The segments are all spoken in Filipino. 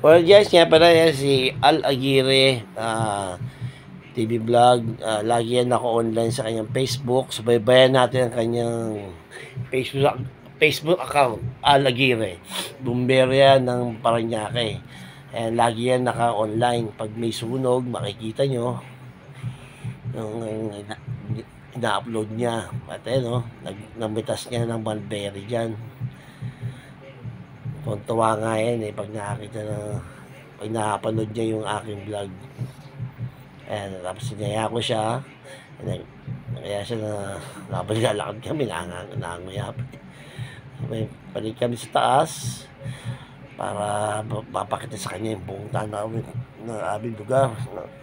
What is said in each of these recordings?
Well, guys, nga pala yan si Al Aguirre, TV vlog. Lagi yan naka-online sa kanyang Facebook. Subaybayan natin ang kanyang Facebook account, Al Aguirre. Bumbero yan ng Paranaque. And lagi yan naka-online. Pag may sunog, makikita nyo yung ina-upload niya. At no, namitas niya ng Mulberry dyan. Tuwa nga yan pag nakakita na, pag nakapanood niya yung aking vlog. Ayan, tapos sinaya ko siya. Kaya siya na nabalalakad kami, nanganguyap. Balik kami sa taas para mapakita sa kanya yung buong tanawin ng aming lugar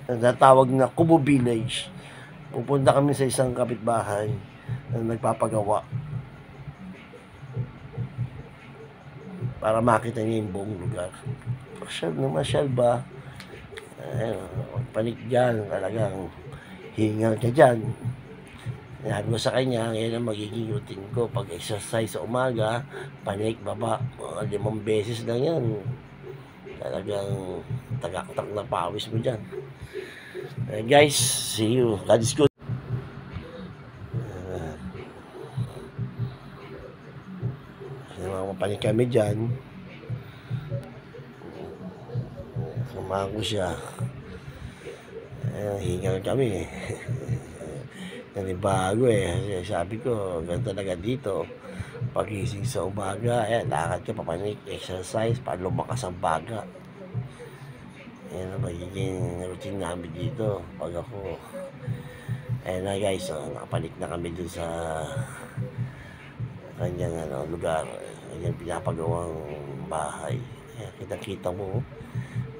na natawag na Kubo Village. Pupunta kami sa isang kapitbahay na nagpapagawa para makita niya yung buong lugar. Masyal ba? Panik dyan, talagang hingal ka dyan. Sabi ko sa kanya, ngayon ang magiging routine ko. Pag exercise sa umaga, panik, baba, mga 5 beses lang yan. Talagang tagaktak na pawis mo dyan. Guys, see you. God is good. Panik kami dyan. Samahan ko siya. Hingal kami. Nanibago sabi ko, ganito talaga dito. Pagising sa umaga, lakad ka, papanik, exercise, para lumakas ang baga. Yan ang magiging routine namin dito. Pag ako, na guys, nakapanik na kami dun sa kanyang lugar. Kanyang pinapagawang bahay. Kitang-kita mo,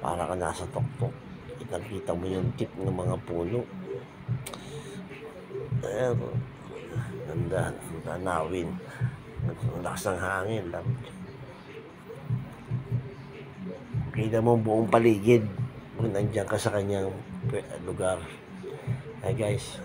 para ka nasa tuktok. Kitang-kita mo yung tip ng mga puno. Ganda, tanawin. Ang lakas ng hangin. Kita mo buong paligid kung nandiyan ka sa kanyang lugar. Guys,